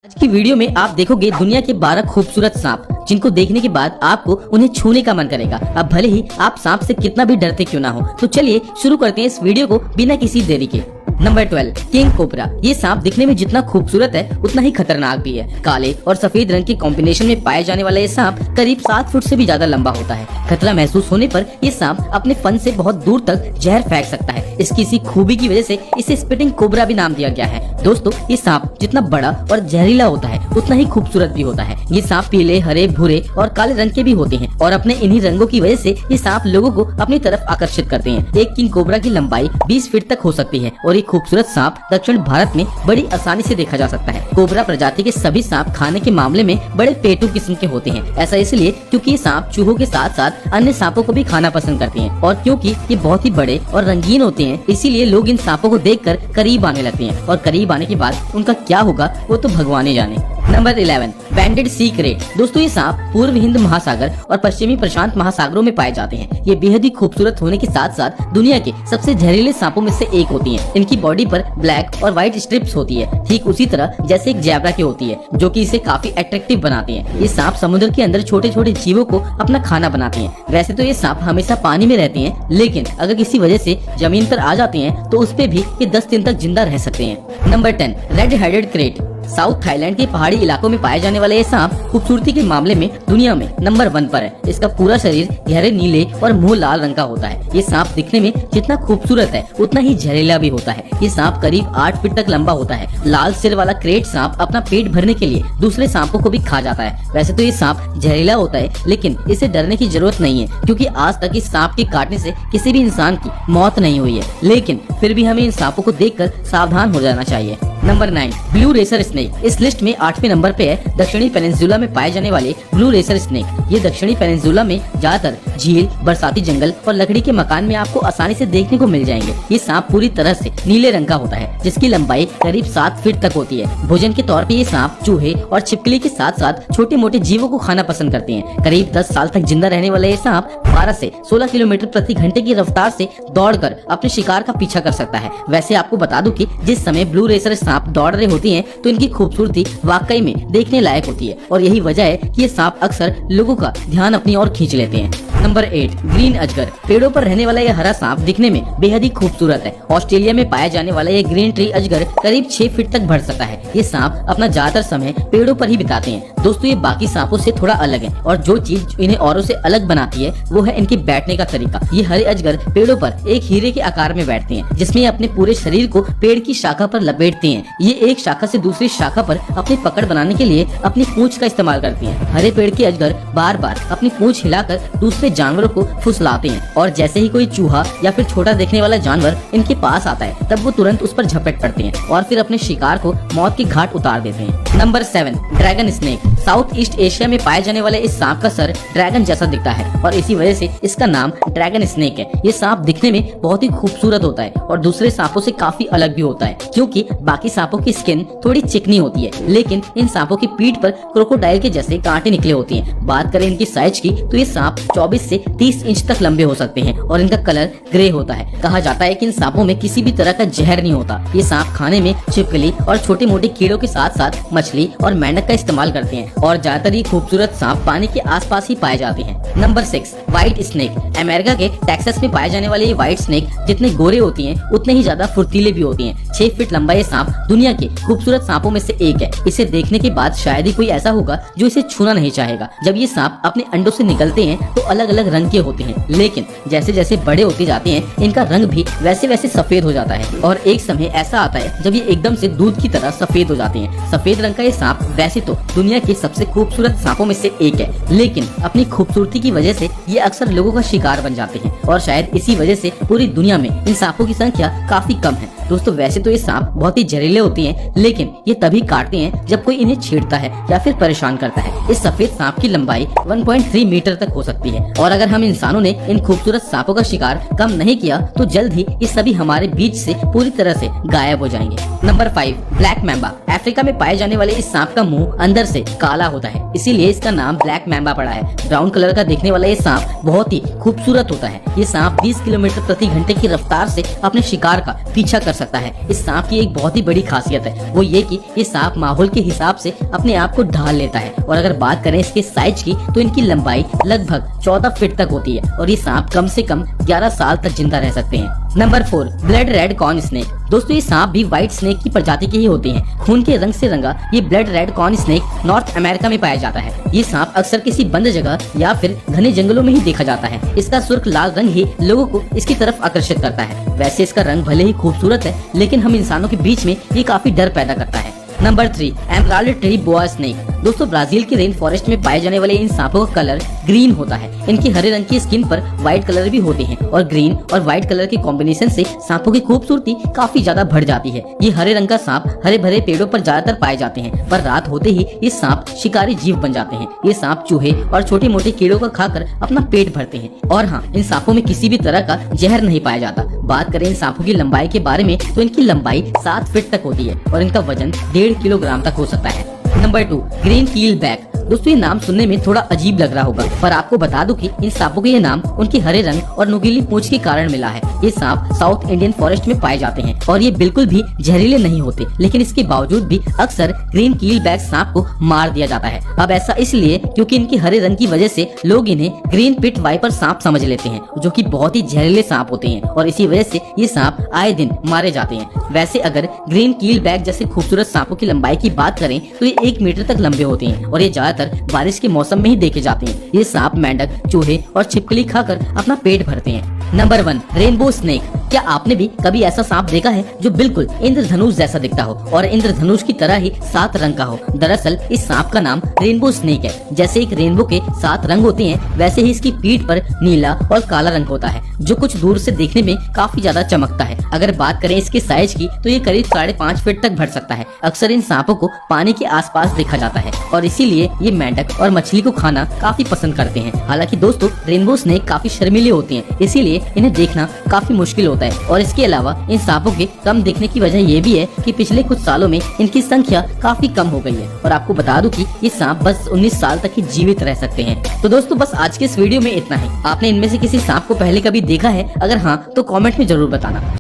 आज की वीडियो में आप देखोगे दुनिया के 12 खूबसूरत सांप, जिनको देखने के बाद आपको उन्हें छूने का मन करेगा। अब भले ही आप सांप से कितना भी डरते क्यों ना हो। तो चलिए शुरू करते हैं इस वीडियो को बिना किसी देरी के। Number 12, king cobra. ये सांप दिखने में जितना खूबसूरत है उतना ही खतरनाक भी है। काले और सफेद रंग के कॉम्बिनेशन में पाए जाने वाला ये सांप करीब 7 फुट से भी ज्यादा लंबा होता है। खतरा महसूस होने पर ये सांप अपने फन से बहुत दूर तक जहर फेंक सकता है। इसकी इसी खूबी की वजह से इसे स्पिटिंग कोबरा भी नाम दिया गया है। दोस्तों, ये सांप जितना बड़ा और जहरीला होता है उतना ही खूबसूरत भी होता है। ये सांप पीले, हरे, भूरे और काले रंग के भी होते हैं और अपने इन्हीं रंगों की वजह से ये सांप लोगों को अपनी तरफ आकर्षित करते हैं। एक किंग कोबरा की लंबाई 20 फीट तक हो सकती है और ये खूबसूरत सांप दक्षिण भारत में बड़ी आसानी से देखा जा सकता है। कोबरा प्रजाति के सभी सांप खाने के मामले में बड़े पेटू किस्म के होते हैं। ऐसा इसलिए क्योंकि ये सांप चूहों के साथ साथ अन्य सांपों को भी खाना पसंद करते हैं और क्योंकि ये बहुत ही बड़े और रंगीन होते हैं, इसीलिए लोग इन सांपों को देखकर करीब आने लगते हैं और करीब आने के बाद उनका क्या होगा वो तो भगवान ही जाने। नंबर 11, बैंडेड सी क्रेट। दोस्तों, ये सांप पूर्व हिंद महासागर और पश्चिमी प्रशांत महासागरों में पाए जाते हैं। ये बेहद ही खूबसूरत होने के साथ साथ दुनिया के सबसे जहरीले सांपों में से एक होती हैं। इनकी बॉडी पर ब्लैक और व्हाइट स्ट्रिप्स होती है, ठीक उसी तरह जैसे एक ज़ेब्रा की होती है, जो कि इसे काफी अट्रैक्टिव बनाती है। ये सांप समुद्र के अंदर छोटे छोटे जीवों को अपना खाना बनाते हैं। वैसे तो ये सांप हमेशा पानी में रहते हैं, लेकिन अगर किसी वजह से जमीन पर आ जाते हैं तो उस पे भी ये 10 दिन तक जिंदा रह सकते हैं। Number 10, red headed crate. South Thailand के पहाड़ी इलाकों में पाए जाने वाला ये सांप खूबसूरती के मामले में दुनिया में नंबर 1 पर है। इसका पूरा शरीर गहरे नीले और मुंह लाल रंग का होता है। ये सांप दिखने में जितना खूबसूरत है उतना ही जहरीला भी होता है। ये सांप करीब 8 फीट तक लंबा होता है। लाल सिर वाला क्रेट सांप अपना पेट भरने के लिए दूसरे सांपों को भी खा जाता है। वैसे तो ये सांप जहरीला होता है, लेकिन इसे डरने की जरूरत नहीं है, क्योंकि आज तक इस सांप के काटने से किसी भी इंसान की मौत नहीं हुई है। लेकिन फिर भी हमें इन सांपों को देखकर सावधान हो जाना चाहिए। Number 9, blue racer snake. इस लिस्ट में 8वें नंबर पे है दक्षिणी पेनिनसुला में पाए जाने वाले ब्लू रेसर स्नेक। ये दक्षिणी पेनिनसुला में ज्यादातर झील, बरसाती जंगल और लकड़ी के मकान में आपको आसानी से देखने को मिल जाएंगे। ये सांप पूरी तरह से नीले रंग का होता है, जिसकी लंबाई करीब 7 फीट तक होती है। भोजन के तौर पे ये सांप चूहे और छिपकली के साथ साथ छोटे मोटे जीवों को खाना पसंद करते हैं। करीब 10 साल तक जिंदा रहने वाला ये सांप 12 से 16 किलोमीटर प्रति घंटे की रफ्तार से दौड़कर अपने शिकार का पीछा कर सकता है। वैसे आपको बता दूं कि जिस समय ब्लू रेसर सांप दौड़ रहे होती हैं, तो इनकी खूबसूरती वाकई में देखने लायक होती है और यही वजह है कि ये सांप अक्सर लोगों का ध्यान अपनी ओर खींच लेते हैं। नंबर 8, ग्रीन अजगर। पेड़ों पर रहने वाला यह हरा सांप दिखने में बेहद ही खूबसूरत है। ऑस्ट्रेलिया में पाया जाने वाला यह ग्रीन ट्री अजगर करीब 6 फीट तक बढ़ सकता है। ये सांप अपना ज्यादातर समय पेड़ों पर ही बिताते हैं। दोस्तों, ये बाकी सांपों से थोड़ा अलग है और जो चीज इन्हें औरों से अलग बनाती है वो है इनके बैठने का तरीका। ये हरे अजगर पेड़ों पर एक हीरे के आकार में बैठते हैं, जिसमें ये अपने पूरे शरीर को पेड़ की शाखा पर लपेटते हैं। ये एक शाखा से दूसरी शाखा पर अपनी पकड़ बनाने के लिए अपनी पूंछ का इस्तेमाल करते हैं। हरे पेड़ के अजगर बार बार अपनी पूंछ हिलाकर दूसरे जानवरों को फुसलाते हैं और जैसे ही कोई चूहा या फिर छोटा देखने वाला जानवर इनके पास आता है, तब वो तुरंत उस पर झपट पड़ते हैं और फिर अपने शिकार को मौत की घाट उतार देते हैं। Number 7, dragon snake. South east Asia में पाए जाने वाले इस सांप का सर ड्रैगन जैसा दिखता है और इसी वजह से इसका नाम ड्रैगन स्नेक है। ये सांप दिखने में बहुत ही खूबसूरत होता है और दूसरे सांपों से काफी अलग भी होता है, क्योंकि बाकी सांपों की स्किन थोड़ी चिकनी होती है, लेकिन इन सांपों की पीठ पर क्रोकोडाइल के जैसे कांटे निकले होते हैं। बात करें इनकी साइज की तो ये सांप 24 से 30 इंच तक लंबे हो सकते हैं और इनका कलर ग्रे होता है। कहा जाता है कि इन सांपों में किसी भी तरह का जहर नहीं होता। ये सांप खाने में छिपकली और छोटे मोटे कीड़ों के साथ साथ मछली और मेंढक का इस्तेमाल करते हैं और ज्यादातर ये खूबसूरत सांप पानी के आसपास ही पाए जाते हैं। Number 6, white snake. अमेरिका के टेक्सास में पाए जाने वाले ये व्हाइट स्नेक जितने गोरे होती हैं उतने ही ज्यादा फुर्तीले भी होती हैं। 6 फीट लंबा ये सांप दुनिया के खूबसूरत सांपों में से एक है। इसे देखने के बाद शायद ही कोई ऐसा होगा जो इसे छूना नहीं चाहेगा। जब ये सांप अपने अंडों से निकलते हैं तो अलग अलग रंग के होते हैं, लेकिन जैसे जैसे बड़े होते जाते हैं इनका रंग भी वैसे वैसे सफेद हो जाता है और एक समय ऐसा आता है जब ये एकदम से दूध की तरह सफेद हो जाते हैं। सफेद रंग का ये सांप वैसे तो दुनिया के सबसे खूबसूरत सांपों में से एक है, लेकिन अपनी खूबसूरती की वजह से ये अक्सर लोगों का शिकार बन जाते हैं और शायद इसी वजह से पूरी दुनिया में इन सांपों की संख्या काफी कम है। दोस्तों, वैसे तो ये सांप बहुत ही जहरीले होते हैं, लेकिन ये तभी काटते हैं जब कोई इन्हें छेड़ता है या फिर परेशान करता है। इस सफेद सांप की लंबाई 1.3 मीटर तक हो सकती है और अगर हम इंसानों ने इन खूबसूरत सांपों का शिकार कम नहीं किया तो जल्द ही ये सभी हमारे बीच से पूरी तरह से गायब हो जाएंगे। Number 5, black mamba. अफ्रीका में पाए जाने वाले इस सांप का मुंह अंदर से काला होता है, इसीलिए इसका नाम ब्लैक मैम्बा पड़ा है। ब्राउन कलर का देखने वाला ये सांप बहुत ही खूबसूरत होता है। ये सांप 20 किलोमीटर प्रति घंटे की रफ्तार से अपने शिकार का पीछा कर सकता है। इस सांप की एक बहुत ही बड़ी खासियत है, वो ये कि ये सांप माहौल के हिसाब से अपने आप को ढाल लेता है। और अगर बात करें इसके साइज की तो इनकी लंबाई लगभग 14 फीट तक होती है और ये सांप कम से कम 11 साल तक जिंदा रह सकते हैं। Number 4, blood red corn snake. दोस्तों ये सांप भी व्हाइट स्नेक की प्रजाति के ही होते हैं। खून के रंग से रंगा ये blood red corn snake north America में पाया जाता है। ये सांप अक्सर किसी बंद जगह या फिर घने जंगलों में ही देखा जाता है। इसका सुर्ख लाल रंग ही लोगों को इसकी तरफ आकर्षित करता है। वैसे इसका रंग भले ही खूबसूरत है, लेकिन हम इंसानों के बीच में ये काफी डर पैदा करता है। नंबर 3, एमराल्ड ट्री बोआ स्नेक। दोस्तों ब्राजील के रेन फॉरेस्ट में पाए जाने वाले इन सांपों का कलर ग्रीन होता है। इनकी हरे रंग की स्किन पर व्हाइट कलर भी होते हैं और ग्रीन और व्हाइट कलर के कॉम्बिनेशन से सांपों की खूबसूरती काफी ज्यादा बढ़ जाती है। ये हरे रंग का सांप हरे भरे पेड़ों पर ज्यादातर पाए जाते हैं, पर रात होते ही ये सांप शिकारी जीव बन जाते हैं। ये सांप चूहे और छोटे मोटे कीड़ों को खाकर अपना पेट भरते हैं। और हाँ, इन सांपों में किसी भी तरह का जहर नहीं पाया जाता। बात करें इन सांपों की लंबाई के बारे में तो इनकी लंबाई 7 फीट तक होती है और इनका वजन 1.5 किलोग्राम तक हो सकता है। नंबर 2, ग्रीन कील बैक। दोस्तों ये नाम सुनने में थोड़ा अजीब लग रहा होगा, पर आपको बता दूं कि इन सांपों के ये नाम उनकी हरे रंग और नुकीली पूंछ के कारण मिला है। ये सांप साउथ इंडियन फॉरेस्ट में पाए जाते हैं और ये बिल्कुल भी जहरीले नहीं होते, लेकिन इसके बावजूद भी अक्सर ग्रीन कील बैक सांप को मार दिया जाता है। अब ऐसा इसलिए क्योंकि इनके हरे रंग की वजह से लोग इन्हें ग्रीन पिट वाइपर सांप समझ लेते हैं, जो कि बहुत ही जहरीले सांप होते हैं और इसी वजह से ये सांप आए दिन मारे जाते हैं। वैसे अगर ग्रीन कील बैक जैसे खूबसूरत सांपों की लंबाई की बात करें तो ये 1 मीटर तक लंबे होते हैं और ये ज्यादातर बारिश के मौसम में ही देखे जाते हैं। ये सांप मेंढक, चूहे और छिपकली खाकर अपना पेट भरते हैं। Number 1, rainbow snake. क्या आपने भी कभी ऐसा सांप देखा है जो बिल्कुल इंद्रधनुष जैसा दिखता हो और इंद्रधनुष की तरह ही 7 रंग का हो? दरअसल इस सांप का नाम रेनबो स्नेक है। जैसे एक रेनबो के 7 रंग होते हैं, वैसे ही इसकी पीठ पर नीला और काला रंग होता है, जो कुछ दूर से देखने में काफी ज्यादा चमकता है। अगर बात करें इसके साइज की तो ये करीब 5.5 फीट तक बढ़ सकता है। अक्सर इन सांपों को पानी के आसपास देखा जाता है और इसीलिए ये मेंढक और मछली को खाना काफी पसंद करते हैं। हालांकि दोस्तों रेनबो स्नेक काफी शर्मीले होते हैं, इसीलिए इन्हें देखना काफी मुश्किल होता है। और इसके अलावा इन सांपों के कम दिखने की वजह ये भी है कि पिछले कुछ सालों में इनकी संख्या काफी कम हो गई है। और आपको बता दूं कि ये सांप बस 19 साल तक ही जीवित रह सकते हैं। तो दोस्तों बस आज के इस वीडियो में इतना ही। आपने इनमें से किसी सांप को पहले कभी देखा है? अगर हाँ तो कमेंट में जरूर बताना।